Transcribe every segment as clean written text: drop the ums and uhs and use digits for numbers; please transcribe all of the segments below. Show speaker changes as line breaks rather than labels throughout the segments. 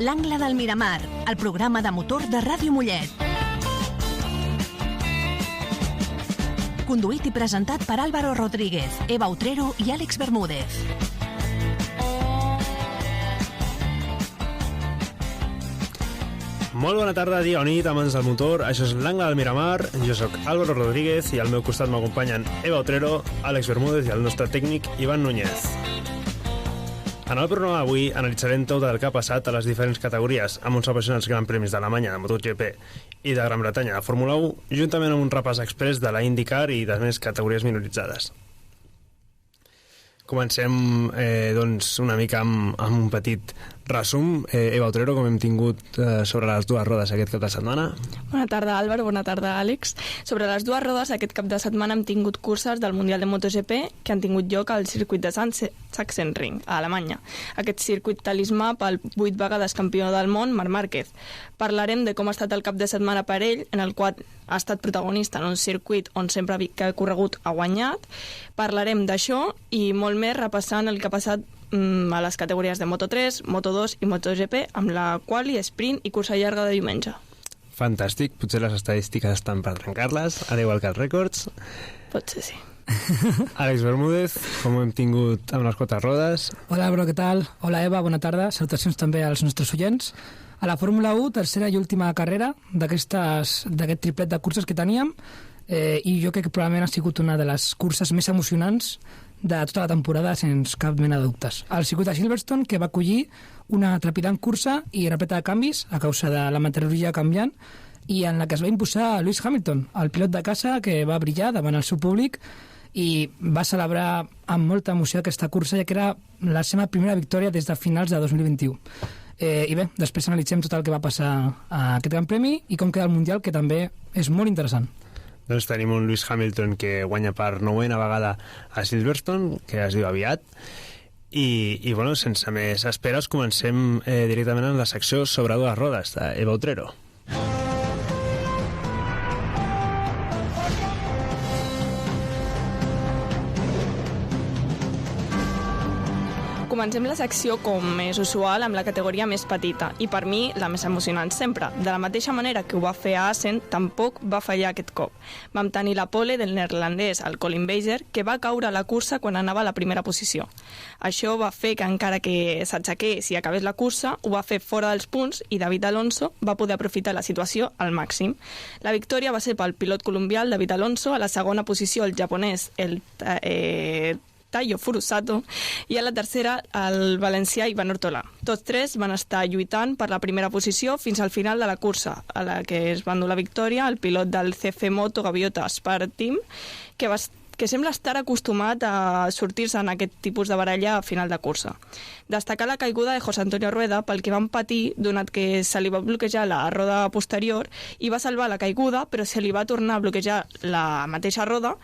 L'Angle del Miramar, el programa de motor de Ràdio Mollet. Conduït i presentat per Álvaro Rodríguez, Eva Utrero i Àlex Bermúdez.
Molt bona tarda, dia o nit, amants del motor. Això és l'Angle del Miramar. Jo sóc Álvaro Rodríguez i al meu costat m'acompanyen Eva Utrero, Àlex Bermúdez i el nostre tècnic Ivan Núñez. En el programa d'avui analitzarem tot el que ha passat a les diferents categories amb uns apassionants Gran Premis d'Alemanya de MotoGP i de Gran Bretanya de Fórmula 1, juntament amb un repàs express de la IndyCar i de més categories minoritzades. Comencem doncs una mica amb un petit resum. Eva Utrero, com hem tingut sobre les dues rodes aquest cap de setmana?
Bona tarda, Álvaro, bona tarda, Àlex. Sobre les dues rodes, aquest cap de setmana hem tingut curses del Mundial de MotoGP que han tingut lloc al circuit de Sachsenring, a Alemanya. Aquest circuit talismà pel 8 vegades campió del món, Marc Márquez. Parlarem de com ha estat el cap de setmana per ell, en el qual ha estat protagonista en un circuit on sempre que ha corregut ha guanyat. Parlarem d'això i molt més repassant el que ha passat a les categories de Moto3, Moto2 i MotoGP, amb la quali, sprint i cursa llarga de diumenge.
Fantàstic, potser les estadístiques estan per trencar-les, al igual que els rècords.
Potser sí.
Àlex Bermúdez, com hem tingut amb les 4 rodes?
Hola, bro, què tal? Hola, Eva, bona tarda. Salutacions també als nostres oients. A la Fórmula 1, tercera i última carrera d'aquest triplet de curses que teníem, i jo crec que probablement ha sigut una de les curses més emocionants de tota la temporada, sense cap mena de dubtes. El circuit de Silverstone, que va acollir una trepidant cursa i repleta de canvis a causa de la meteorologia canviant, i en la que es va imposar Lewis Hamilton, el pilot de casa que va brillar davant el seu públic i va celebrar amb molta emoció aquesta cursa, ja que era la seva primera victòria des de finals de 2021. I bé, després analitzem tot el que va passar a aquest Gran Premi i com queda el Mundial, que també és molt interessant.
Doncs tenim un Lewis Hamilton que guanya per 9a vegada a Silverstone, que es diu aviat, i bueno, sense més esperes, comencem directament en la secció sobre dues rodes d'Eva Utrero.
Comencem la secció, com és usual, amb la categoria més petita i per mi la més emocionant sempre. De la mateixa manera que ho va fer a Assen, tampoc va fallar aquest cop. Vam tenir la pole del neerlandès, el Colin Baker, que va caure a la cursa quan anava a la primera posició. Això va fer que encara que s'aixequés i acabés la cursa, ho va fer fora dels punts i David Alonso va poder aprofitar la situació al màxim. La victòria va ser pel pilot colombià, el David Alonso, a la segona posició el japonès, el Tayo Furusato, i a la tercera el valencià Ivan Ortolà. Tots tres van estar lluitant per la primera posició fins al final de la cursa, a la que es va endur la victòria el pilot del CF Moto Gaviota Spar Team, que sembla estar acostumat a sortir-se en aquest tipus de baralla a final de cursa. Destacar la caiguda de José Antonio Rueda pel que van patir, donat que se li va bloquejar la roda posterior i va salvar la caiguda, però se li va tornar a bloquejar la mateixa roda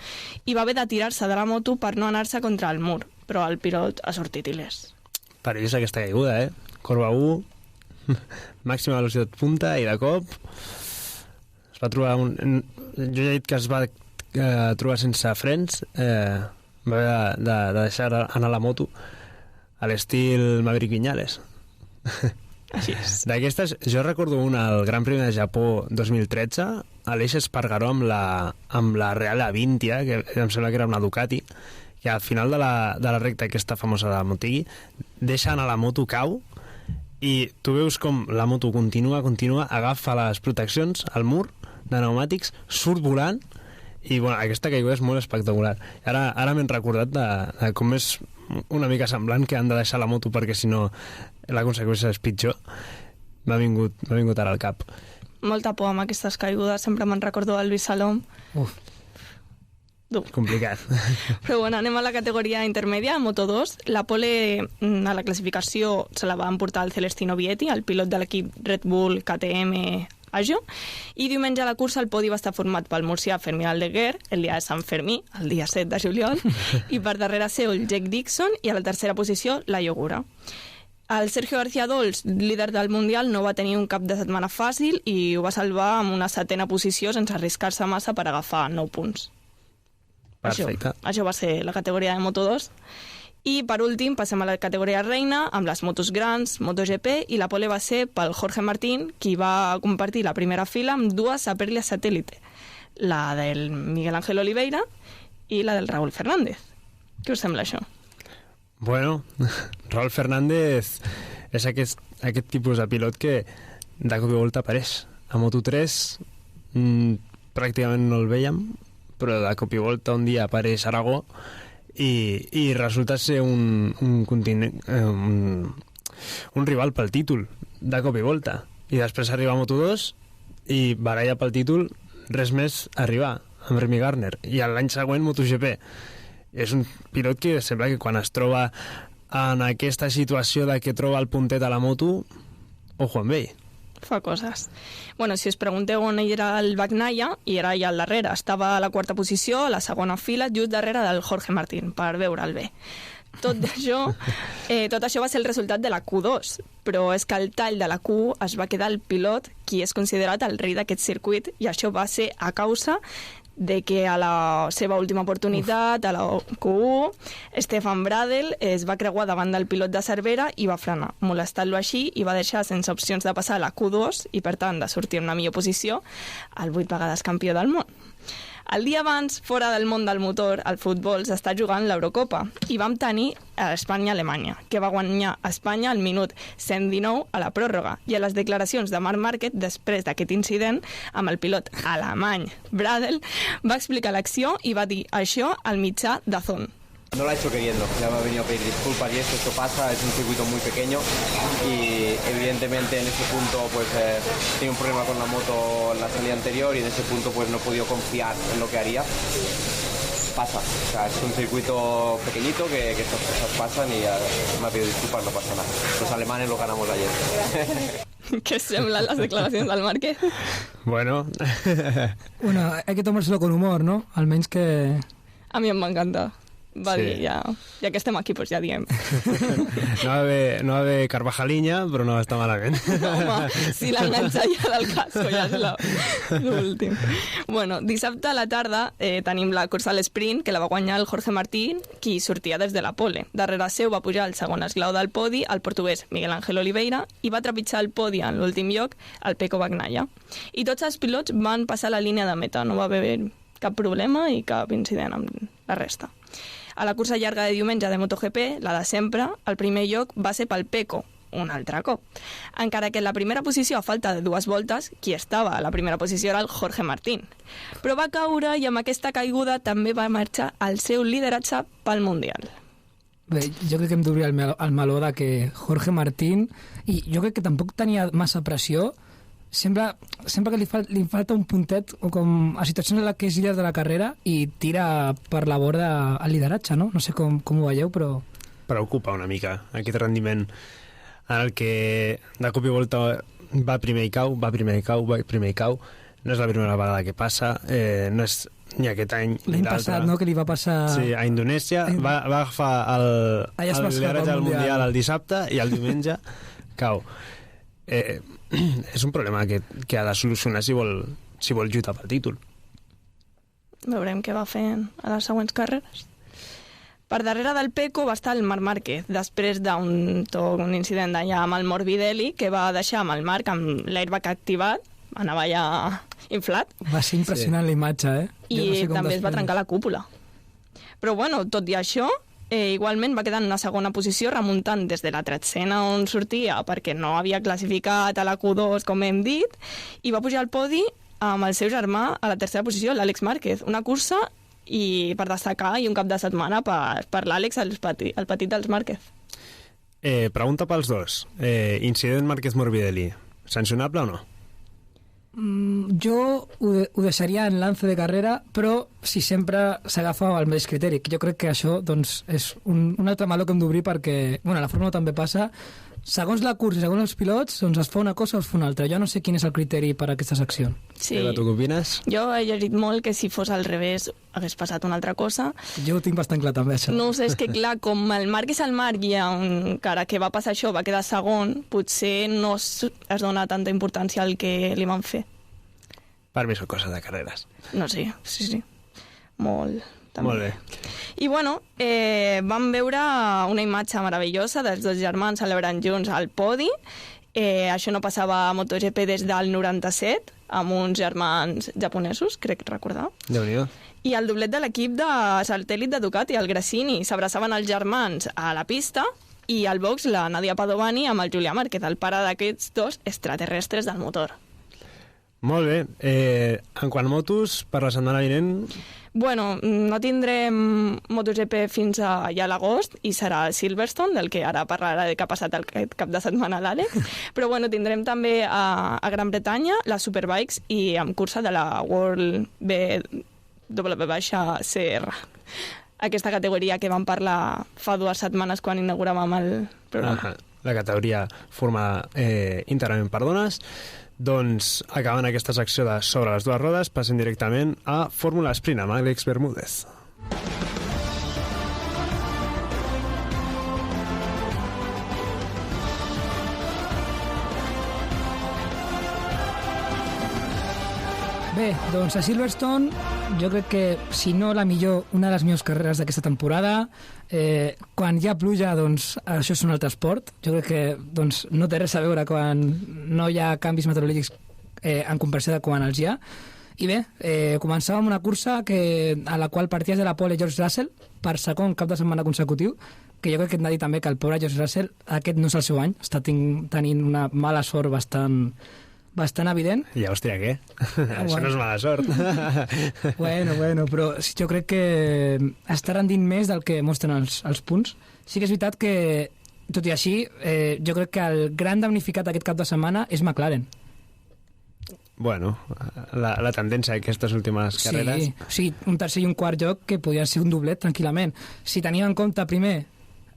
i va haver de tirar-se de la moto per no anar-se contra el mur, però el pilot ha sortit il·lès.
Perillosa aquesta caiguda, Corba 1, màxima velocitat punta i de cop es va trobar jo ja he dit que es va trobar sense frens, va haver de deixar anar la moto a l'estil Maverick Viñales.
Així és.
D'aquestes, jo recordo una al Gran Premi de Japó 2013, a l'Eix Espargaró amb la Real Avintia, que em sembla que era una Ducati, que al final de la recta aquesta famosa de Motegi deixa anar la moto, cau, i tu veus com la moto continua, agafa les proteccions al mur de pneumàtics, surt volant. I bueno, aquesta caiguda és molt espectacular. Ara m'he recordat de com és una mica semblant, que han de deixar la moto perquè si no la conseqüència és pitjor. M'ha vingut ara al cap.
Molta por amb aquestes caigudes, sempre me'n recordo del Luis Salom.
Complicat.
Però bueno, anem a la categoria intermèdia, Moto2. La pole a la classificació se la va emportar el Celestino Vietti, el pilot de l'equip Red Bull KTM Ajo, i diumenge a la cursa el podi va estar format pel murcià Fermín Aldeguer, el dia de Sant Fermí, el dia 7 de juliol, i per darrere seu el Jake Dixon, i a la tercera posició la Iogura. El Sergio García Dols, líder del Mundial, no va tenir un cap de setmana fàcil i ho va salvar amb una 7a posició sense arriscar-se massa per agafar 9 punts.
Perfecte.
Això va ser la categoria de Moto2. I, per últim, passem a la categoria reina, amb les motos grans, MotoGP, i la pole va ser pel Jorge Martín, qui va compartir la primera fila amb dues Aprilia Satellite, la del Miguel Ángel Oliveira i la del Raúl Fernández. Què us sembla això?
Bueno, Raúl Fernández és aquest tipus de pilot que de cop i volta apareix. A Moto3 pràcticament no el veiem, però de cop i volta un dia apareix Aragó i resulta ser un rival pel títol de cop i volta, i després arriba a Moto2 i baralla pel títol res més arribar amb Remy Gardner, i l'any següent MotoGP. És un pilot que sembla que quan es troba en aquesta situació de que troba el puntet a la moto, ojo amb ell.
Fa coses. Bueno, si us pregunteu on era el Bagnaia, i era allà al darrere. Estava a la quarta posició, a la segona fila, just darrere del Jorge Martín, per veure'l bé. Tot això va ser el resultat de la Q2, però és que el tall de la Q1 es va quedar el pilot, qui és considerat el rei d'aquest circuit, i això va ser a causa de que a la seva última oportunitat, a la Q1, Stefan Bradl es va creuar davant del pilot de Cervera i va frenar, molestant-lo així, i va deixar sense opcions de passar a la Q2 i, per tant, de sortir en una millor posició el 8 vegades campió del món. El dia abans, fora del món del motor, el futbol s'està jugant l'Eurocopa i vam tenir Espanya-Alemanya, que va guanyar Espanya al minut 119 a la pròrroga, i a les declaracions de Marc Márquez després d'aquest incident amb el pilot alemany Bradl va explicar l'acció i va dir això al mitjà DAZN.
No lo ha hecho queriendo, ya me ha venido a pedir disculpas y esto pasa, es un circuito muy pequeño y evidentemente en ese punto pues tenía un problema con la moto en la salida anterior y en ese punto pues no he podido confiar en lo que haría. Pasa, o sea, es un circuito pequeñito que estas cosas pasan y me ha pedido disculpas, no pasa nada. Los alemanes lo ganamos ayer.
¿Qué semblan las declaracions del Márquez?
Bueno,
hay que tomárselo con humor, ¿no? Almenys que...
A mi em va encantar. Va dir, ja que estem aquí, doncs ja diem.
No va haver Carvajalinya, però no va estar malament.
Home, si l'enganxa ja del casco, ja és l'últim. Bueno, dissabte a la tarda tenim la cursa a l'esprint, que la va guanyar el Jorge Martín, qui sortia des de la pole. Darrere seu va pujar el segon esglau del podi, el portuguès Miguel Ángel Oliveira, i va trepitjar el podi en l'últim lloc el Pecco Bagnaia. I tots els pilots van passar la línia de meta, no va haver cap problema i cap incident amb la resta. A la cursa llarga de diumenge de MotoGP, la de sempre, el primer lloc va ser pel Pecco, un altre cop. Encara que en la primera posició, a falta de 2 voltes, qui estava a la primera posició era el Jorge Martín. Però va caure i amb aquesta caiguda també va marxar el seu lideratge pel Mundial.
Bé, jo crec que hem d'obrir el meló de que Jorge Martín, i jo crec que tampoc tenia massa pressió, sembla que li falta un puntet o com a situacions en les que és líder de la carrera i tira per la borda el lideratge, no? No sé com ho veieu, però...
Preocupa una mica aquest rendiment en el que de cop i volta va primer i cau. No és la primera vegada que passa, no és ni aquest any ni
l'any
l'altre.
passat, no?, que li va passar...
Sí, a Indonèsia va agafar el lideratge del Mundial el dissabte i el diumenge cau. És un problema que ha de solucionar si vol lluitar pel títol.
Veurem què va fent a les següents carreres. Per darrere del Pecco va estar el Marc Márquez, després d'un incident d'allà amb el Morbidelli, que va deixar amb el Marc amb l'airbag activat, anava ja inflat.
Va ser impressionant la imatge,
I també es va trencar la cúpula. Però bueno, tot i això, igualment va quedar en una segona posició, remuntant des de la 13a on sortia, perquè no havia classificat a la Q2, com hem dit, i va pujar al podi amb el seu germà a la tercera posició, l'Àlex Márquez. Una cursa i per destacar i un cap de setmana per l'Àlex, el petit dels Márquez.
Pregunta pels dos. Incident Márquez-Morbidelli, sancionable o no?
Jo ho deixaria en lance de carrera, però si sempre s'agafa el mateix criteri. Jo crec que això doncs, és un altre meló que hem d'obrir perquè, bueno, a la Fórmula també passa, segons la cursa i segons els pilots, doncs es fa una cosa o es fa una altra. Jo no sé quin és el criteri per a aquesta secció.
Sí.
Eva, tu què opines?
Jo he llegit molt que si fos al revés hagués passat una altra cosa.
Jo ho tinc bastant clar també, això.
No sé, és que clar, com el Marc és el Marc i encara que va passar això va quedar segon, potser no es dona tanta importància al que li van fer.
Per mi són coses de carreres.
No sé, sí. Molt també.
Molt bé.
I bueno, vam veure una imatge meravellosa dels dos germans celebrant junts al podi. Això no passava a MotoGP des del 97, amb uns germans japonesos, crec recordar.
Déu-n'hi-do.
I el doblet de l'equip de satèl·lit de Ducati, el Gresini, s'abraçaven els germans a la pista i al box la Nadia Padovani amb el Julià Márquez, el pare d'aquests dos extraterrestres del motor.
Molt bé. En quant a motos, per la setmana vinent...
Bueno, no tindrem MotoGP fins allà a l'agost i serà el Silverstone, del que ara parlarà de què ha passat aquest cap de setmana l'Àlex, però bueno, tindrem també a Gran Bretanya les Superbikes i amb cursa de la World BW-CR. Aquesta categoria que vam parlar fa 2 setmanes quan inauguràvem el programa.
La categoria formada íntegrament per dones. Doncs, acabant aquesta secció de Sobre les dues rodes, passem directament a Fórmula Sprint amb Àlex Bermúdez.
Bé, doncs a Silverstone jo crec que, si no la millor, una de les millors carreres d'aquesta temporada. Quan hi ha pluja, doncs això és un altre esport. Jo crec que doncs, no té res a veure quan no hi ha canvis meteorològics en comparació de quan els hi ha. I bé, començàvem una cursa a la qual parties de la pole George Russell per segon cap de setmana consecutiu, que jo crec que hem de dir també que el pobre George Russell, aquest no és el seu any, està tenint una mala sort bastant evident.
Ja, hòstia, què? Això no és mala sort.
Bueno, però jo crec que està rendint més del que mostren els punts. Sí que és veritat que, tot i així, jo crec que el gran damnificat aquest cap de setmana és McLaren.
Bueno, la tendència d'aquestes últimes carreres...
Sí, un tercer i un quart lloc que podien ser un doblet tranquil·lament. Si teníem en compte primer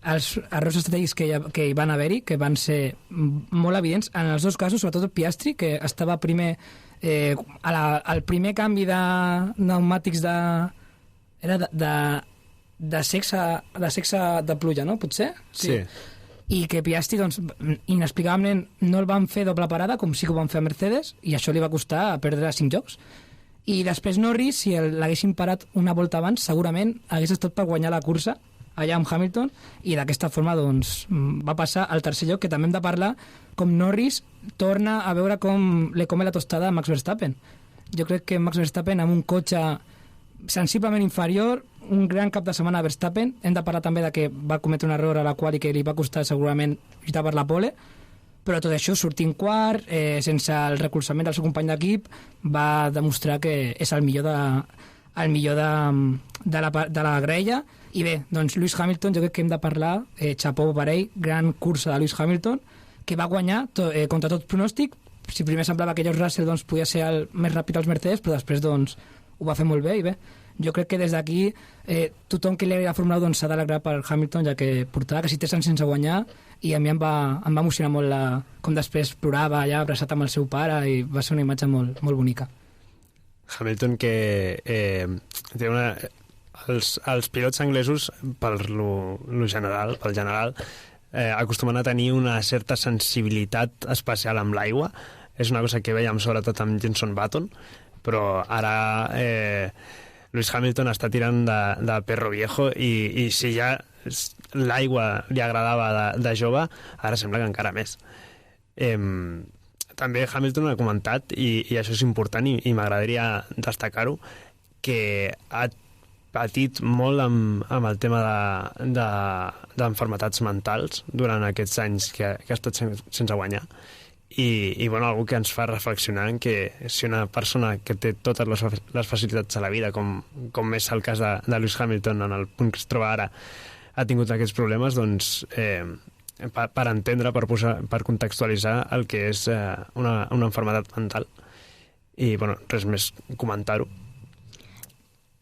els errors estratègics que hi van haver-hi, que van ser molt evidents, en els dos casos, sobretot Piastri, que estava primer al primer canvi de pneumàtics de sexe de pluja, no? Potser?
Sí.
I que Piastri, doncs, inexplicablement no el van fer doble parada, com sí que ho van fer a Mercedes, i això li va costar perdre 5 jocs. I després Norris, si l'haguessin parat una volta abans, segurament hagués estat per guanyar la cursa allà amb Hamilton, i d'aquesta forma doncs, va passar al tercer lloc, que també hem de parlar com Norris torna a veure com le come la tostada a Max Verstappen. Jo crec que Max Verstappen, amb un cotxe sensiblement inferior, un gran cap de setmana a Verstappen. Hem de parlar també de que va cometre un error a la qual i que li va costar segurament lluitar per la pole, però tot això, sortint quart, sense el recolzament del seu company d'equip, va demostrar que és el millor de la grella. I bé, doncs Lewis Hamilton, jo crec que hem de parlar, xapó per ell, gran cursa de Lewis Hamilton, que va guanyar contra tot pronòstic. Si primer semblava que George Russell doncs, podia ser el més ràpid als Mercedes, però després doncs, ho va fer molt bé. I bé, jo crec que des d'aquí tothom que li agrada la Fórmula 1 s'ha d'alegrar per Hamilton, ja que portava quasi 3 anys sense guanyar, i a mi em va emocionar molt com després plorava allà abraçat amb el seu pare, i va ser una imatge molt, molt bonica.
Hamilton que té els pilots anglesos pel general acostumen a tenir una certa sensibilitat especial amb l'aigua. És una cosa que veiem sobretot amb Jenson Button, però ara Lewis Hamilton està tirant de perro viejo, i si ja l'aigua li agradava de jove, ara sembla que encara més. També Hamilton ha comentat, i això és important i m'agradaria destacar-ho, que ha patit molt amb el tema d'enfermetats mentals durant aquests anys que ha estat sense guanyar. I bueno, algú que ens fa reflexionar en que si una persona que té totes les facilitats a la vida, com és el cas de Lewis Hamilton en el punt que es troba ara, ha tingut aquests problemes, doncs per entendre, per contextualitzar el que és una malaltia mental. I bueno, res més comentar-ho.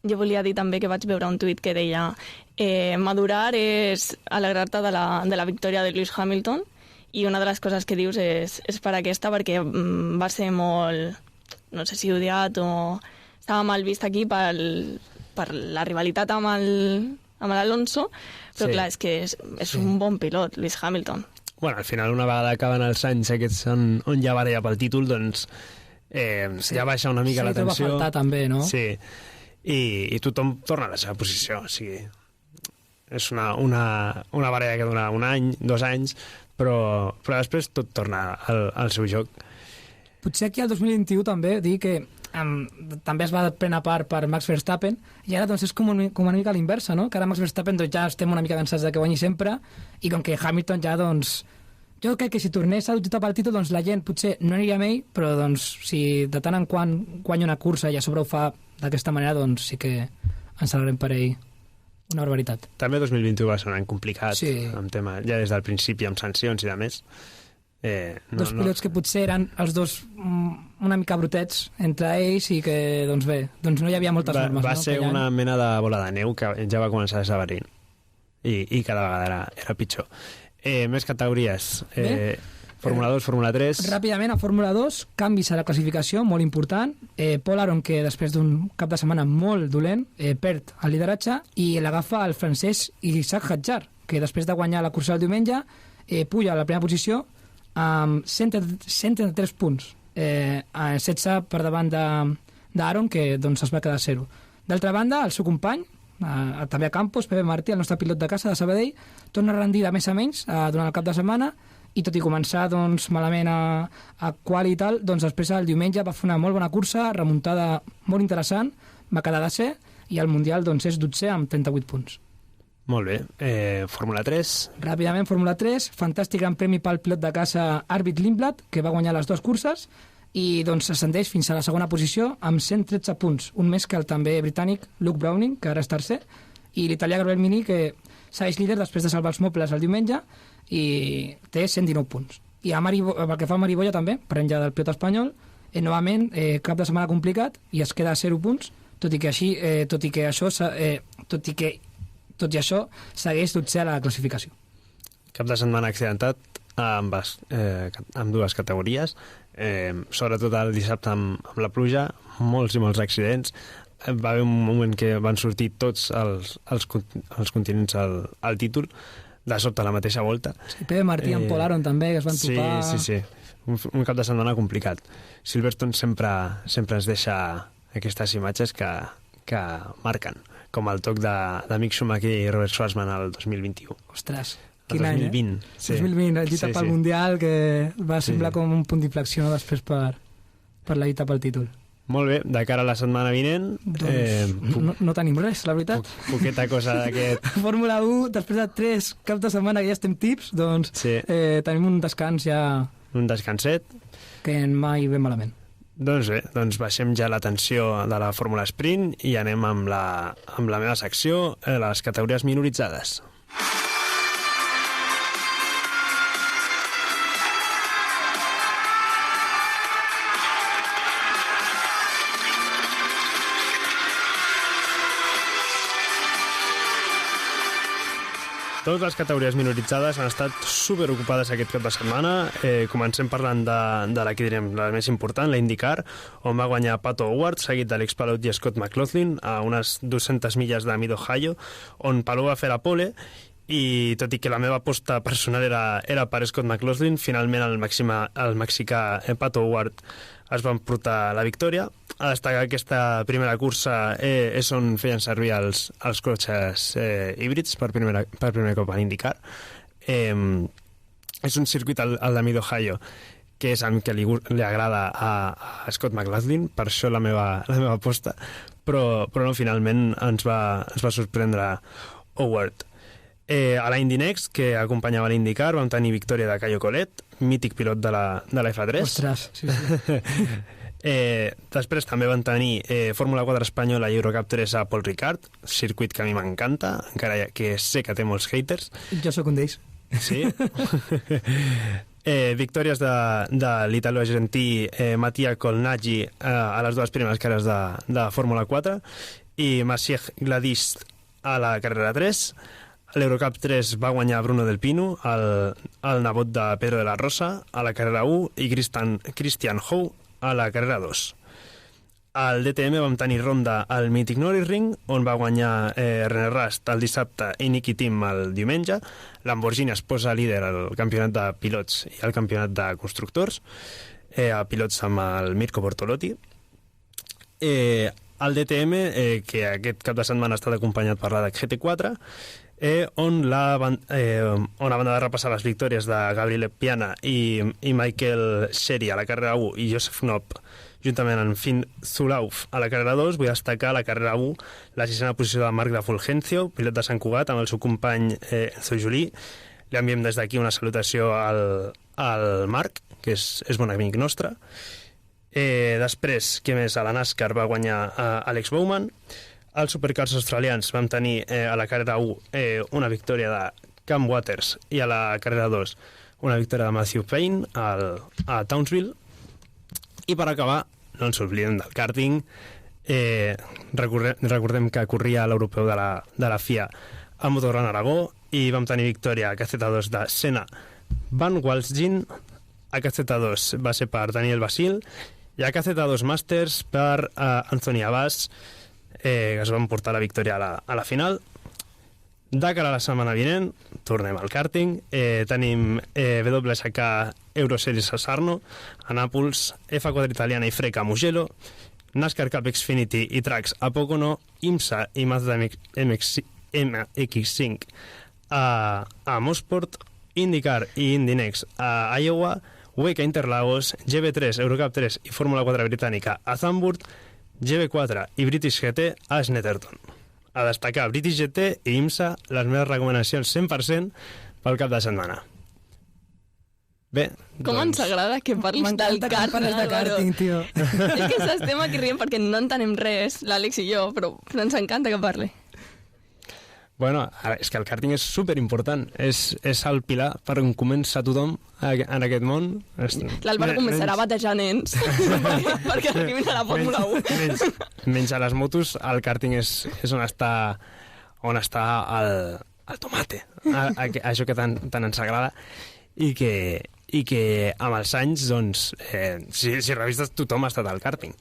Jo volia dir també que vaig veure un tuit que deia madurar és alegrar-te de la victòria de Lewis Hamilton, i una de les coses que dius és per aquesta, perquè va ser molt, no sé si odiat o estava mal vist aquí per la rivalitat amb l'Alonso, però sí. Clar, és que és un bon pilot, Lewis Hamilton.
Bueno, al final, una vegada acaben els anys aquests on hi ha baralla pel títol, doncs ja baixa una mica la tensió.
Sí, troba a faltar també, no?
Sí. i tothom torna a la seva posició. O sigui, és una baralla que dura 1 any, 2 anys, però després tot torna al seu joc.
Potser aquí el 2021 també dir que també es va prendre part per Max Verstappen i ara doncs és com una mica a l'inversa, no? Que ara Max Verstappen doncs, ja estem una mica cansats de que guanyi sempre i com que Hamilton ja doncs jo crec que si tornés a lluitar pel títol doncs la gent potser no aniria amb ell, però doncs si de tant en quant guanya una cursa i a sobre ho fa d'aquesta manera doncs sí que ens alegrem per ell una barbaritat.
També 2021 va ser un any complicat,
sí.
Amb tema, ja des del principi amb sancions i de més.
Dos pilots que potser eren els dos una mica brutets entre ells i que, doncs bé, doncs no hi havia moltes normes.
Va ser una mena de bola de neu que ja va començar a esdevenir i cada vegada era pitjor. Més categories. Fórmula 2, Fórmula 3...
Ràpidament, a Fórmula 2, canvis a la classificació, molt important. Paul Aron, que després d'un cap de setmana molt dolent, perd el lideratge i l'agafa el francès Isaac Hadjar, que després de guanyar la cursa del diumenge puja a la primera posició amb 133 punts, 16 per davant d'Aaron, que doncs es va quedar a 0. D'altra banda, el seu company, també a Campos, Pepe Martí, el nostre pilot de casa de Sabadell, torna a rendir de més a menys durant el cap de setmana i tot i començar doncs, malament a quali i tal, doncs després el diumenge va fer una molt bona cursa, remuntada molt interessant, va quedar de ser i el Mundial doncs, és 12è amb 38 punts.
Molt bé. Fórmula 3.
Ràpidament, Fórmula 3. Fantàstic gran premi pel pilot de casa Arvid Lindblad, que va guanyar les 2 curses i doncs ascendeix fins a la segona posició amb 113 punts, un més que el també britànic Luke Browning, que ara és tercer, i l'italià Gabriel Mini, que segueix líder després de salvar els mobles el diumenge i té 119 punts. I pel que fa a Mariboya també, pren ja del pilot espanyol, novament cap de setmana complicat i es queda a 0 punts, tot i que això segueix 12è a la classificació.
Cap de setmana accidentat amb 2 categories, sobretot el dissabte amb la pluja, molts i molts accidents. Va haver un moment que van sortir tots els continents al títol, de sobte a la mateixa volta.
Sí, Pepe Martí amb Paul Aron també, que es van topar...
Sí. Un cap de setmana complicat. Silverstone sempre ens deixa aquestes imatges que marquen, com el toc de Mick Schumacher i Robert Schwarzman el 2021.
Ostres,
quin any, 2020.
Sí. 2020, la lluita pel Mundial, que va semblar com un punt d'inflexió després per la lluita pel títol.
Molt bé, de cara a la setmana vinent...
Doncs no tenim res, la veritat.
Poqueta cosa d'aquest...
Fórmula 1, després de 3 caps de setmana que ja estem tips, doncs tenim un descans ja...
Un descanset.
Que mai ve malament.
Doncs bé, baixem ja l'atenció de la Fórmula Sprint i anem amb la meva secció, les categories minoritzades. Totes les categories minoritzades han estat superocupades aquest cap de setmana. Comencem parlant de la que direm la més important, la IndyCar, on va guanyar Pato O'Ward, seguit de l'ex-Palou i Scott McLaughlin, a unes 200 milles de Mid-Ohio, on Palou va fer la pole, i tot i que la meva aposta personal era per Scott McLaughlin, finalment el mexicà Pato O'Ward es va emportar la victòria. A destacar aquesta primera cursa és on feien servir els cotxes híbrids per primer cop a IndyCar. És un circuit, el de Mid-Ohio, que és el que li agrada a Scott McLaughlin, per això la meva aposta, però no, finalment ens va sorprendre Howard. A la Indy Next, que acompanyava l'IndyCar, vam tenir victòria de Caio Collet, mític pilot de la F3.
Ostres, sí.
Després també van tenir Fórmula 4 espanyola i Eurocup 3 a Paul Ricard, circuit que a mi m'encanta, encara que sé que té molts haters.
Jo sóc un d'ells.
Sí. Victòries de l'italo-argentí Mattia Colnaggi a les 2 primeres carreres de Fórmula 4 i Maciej Gladys a la carrera 3. L'Eurocup 3 va guanyar Bruno Del Pino, el nebot de Pedro de la Rosa, a la carrera 1, i Christian Howe a la carrera 2. Al DTM vam tenir ronda al mític Nürburgring, on va guanyar René Rast el dissabte i Niki Tim el diumenge. Lamborghini es posa líder al campionat de pilots i al campionat de constructors, a pilots amb el Mirko Bortolotti. al DTM, que aquest cap de setmana ha estat acompanyat per la GT4, on la banda de repassar les victòries de Gabriel Piana i Michael Sherry a la carrera 1 i Josef Knopp juntament amb Finn Zulauf a la carrera 2. Vull destacar a la carrera 1 la 6a posició de Marc de Fulgencio, pilot de Sant Cugat, amb el seu company Enzo Juli. Li enviem des d'aquí una salutació al Marc, que és bon amic nostre. Després, què més? A la NASCAR va guanyar Alex Bowman. Els supercars australians vam tenir a la carrera 1 una victòria de Cam Waters i a la carrera 2 una victòria de Matthew Payne a Townsville. I per acabar, no ens oblidem del karting. Recordem que corria l'europeu de la FIA a Motogran Aragó i vam tenir victòria a KZ2 de Senna Van Walsgin. A KZ2 va ser per Daniel Basil i a KZ2 Masters per Anthony Abbas, que es van portar la victòria a la final. De cara a la setmana vinent, tornem al karting. Tenim WSK Euroseries a Sarno, a Nàpols, F4 Italiana i Freca a Mugello, NASCAR Cup Xfinity i Tracks a Pocono, IMSA i Mazda MX5 a Mosport, IndyCar i IndyNext a Iowa, WEC a Interlagos, GB3, Eurocup 3 i Fórmula 4 britànica a Zandvoort, GB4 i British GT a Snetterton. A destacar British GT i IMSA, les meves recomanacions 100% pel cap de setmana. Bé,
com ens agrada que parlis del
karting, tio.
És que s'estem aquí rient perquè no entenem res, l'Àlex i jo, però ens encanta que parli.
Bueno, és que el karting és superimportant. És el pilar per on comença tothom en aquest món.
L'Àlvaro començarà a batejar nens perquè arribin a la Fórmula 1.
Menys a les motos, el karting és on està el tomate, això que tant ens agrada i que amb els anys, doncs, si revistes, tothom ha estat al karting.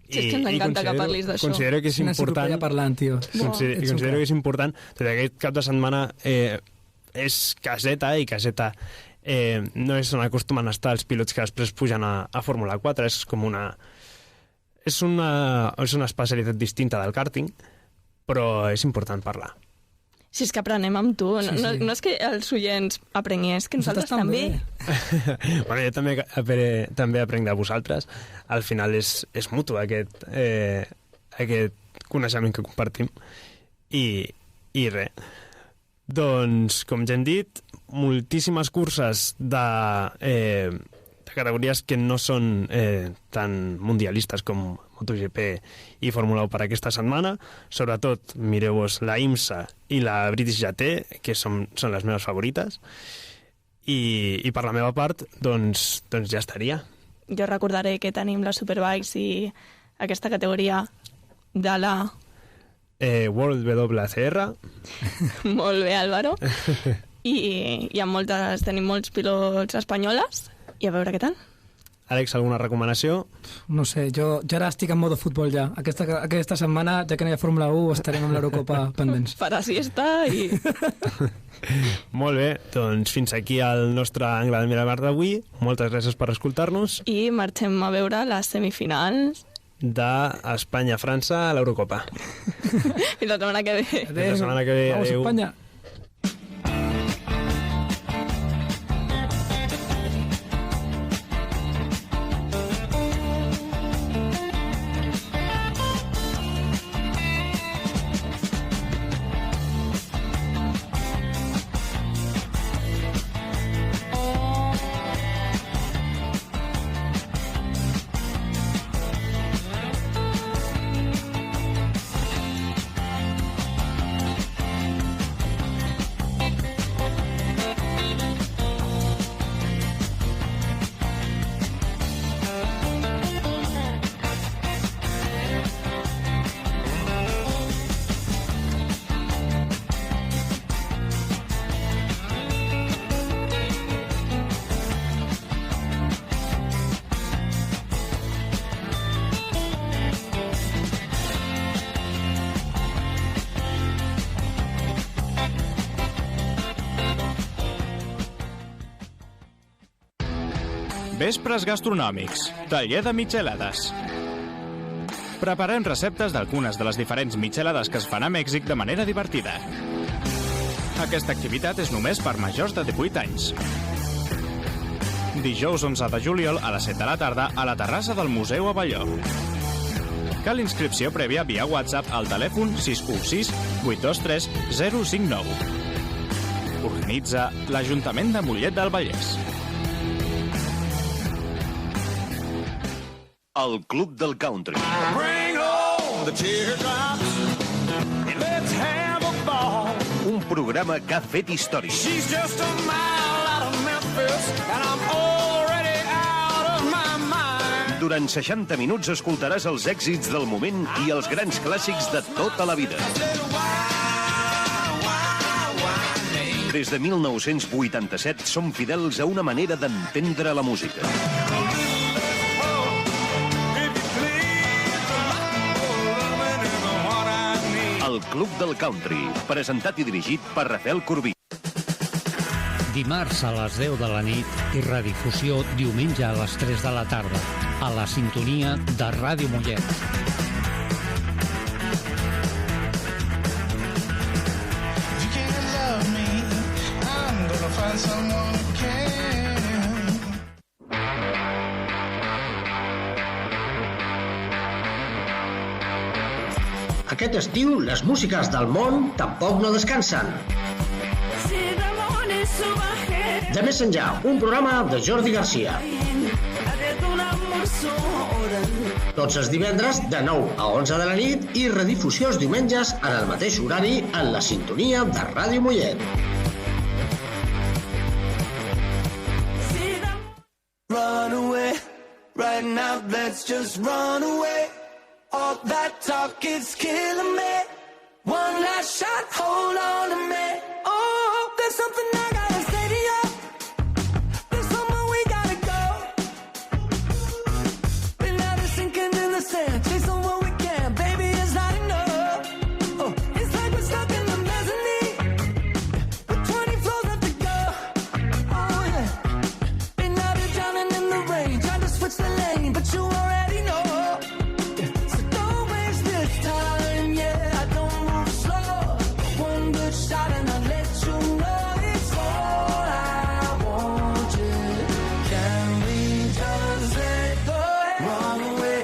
Sí, és que ens encanta que parlis d'això.
Considero que és important...
parlant, tio.
Considero que és important. Tot aquest cap de setmana és caseta, i caseta no és on acostumen a estar els pilots que després pugen a Fórmula 4. És com una... És una especialitat distinta del karting, però és important parlar.
Si és que aprenem amb tu. No és que els oients aprengués, que nosaltres també.
Bueno, jo també aprenc de vosaltres. Al final és mutu aquest coneixement que compartim. I res. Doncs, com ja hem dit, moltíssimes curses de categories que no són tan mundialistes com MotoGP i Fórmula 1 per aquesta setmana. Sobretot, mireu-vos la IMSA i la British GT, que són les meves favorites. I per la meva part, doncs ja estaria.
Jo recordaré que tenim les Superbikes i aquesta categoria de la...
World WCR.
Molt bé, Álvaro. I tenim molts pilots espanyoles. I a veure què tal.
Àlex, alguna recomanació?
No sé, jo ara estic en modo futbol ja. Aquesta setmana, ja que no hi ha Fórmula 1, estarem amb l'Eurocopa pendents.
Farà siesta i...
Molt bé, doncs fins aquí el nostre angle de Miramar d'avui. Moltes gràcies per escoltar-nos.
I marxem a veure les semifinals
d'Espanya-França a l'Eurocopa.
Fins la setmana que ve.
Fins la setmana que ve.
Vamos,
adéu.
Espanya.
Vespres gastronòmics, taller de michelades. Preparem receptes d'algunes de les diferents michelades que es fan a Mèxic de manera divertida. Aquesta activitat és només per majors de 18 anys. Dijous 11 de juliol a les 7 de la tarda a la terrassa del Museu Avelló. Cal inscripció prèvia via WhatsApp al telèfon 616 823 059. Organitza l'Ajuntament de Mollet del Vallès.
El Club del Country.
Bring on the teardrops and let's have a ball.
Un programa que ha fet història.
She's just a mile out of Memphis and I'm already out of my mind.
Durant 60 minuts escoltaràs els èxits del moment i els grans clàssics de tota la vida. Des de 1987 som fidels a una manera d'entendre la música. El Club del Country, presentat i dirigit per Rafael Corbí.
Dimarts a les 10 de la nit i redifusió diumenge a les 3 de la tarda, a la sintonia de Ràdio Mollet.
You can't love me, I'm gonna find someone who can.
Aquest estiu, les músiques del món tampoc no descansen. De més enllà, un programa de Jordi Garcia. Tots els divendres de 9 a 11 de la nit i redifusió els diumenges en el mateix horari en la sintonia de Ràdio Mollet.
Run away, right now let's just run away. All that talk is killing me. One last shot, hold on to me. Oh, there's something I gotta say to you. There's somewhere we gotta go. We're not sinking in the sand, chasing what we can. Baby, it's not enough. Oh, it's like we're stuck in the mezzanine with 20 floors left to go. Oh yeah. And now you're drowning in the rain, trying to switch the lane, but you already know. Time, yeah, I don't move slow. One good shot and I'll let you know it's all I want you. Can we just let go? Run away,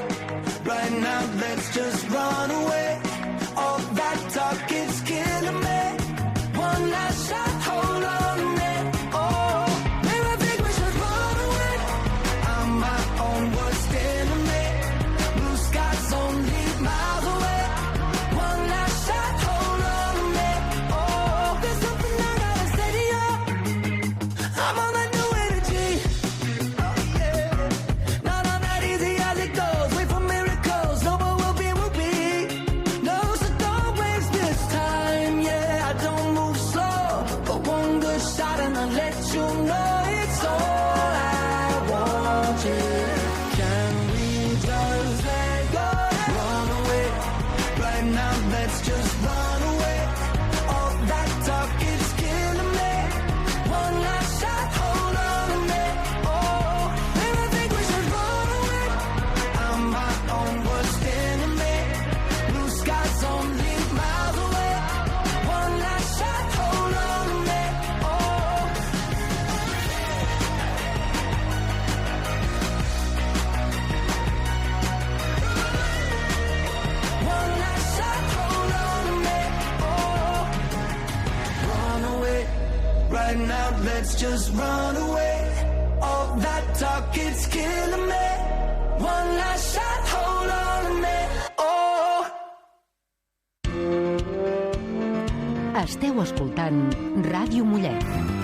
right now let's just run away. All that talk is killing me. One last shot, hold on to me. Oh, maybe I think we should run away. I'm my own worst enemy. Blue skies only miles away. Let's just run away. All that talk, it's killing me. One last shot, hold on to me. Oh.
Esteu escoltant Ràdio Mollet.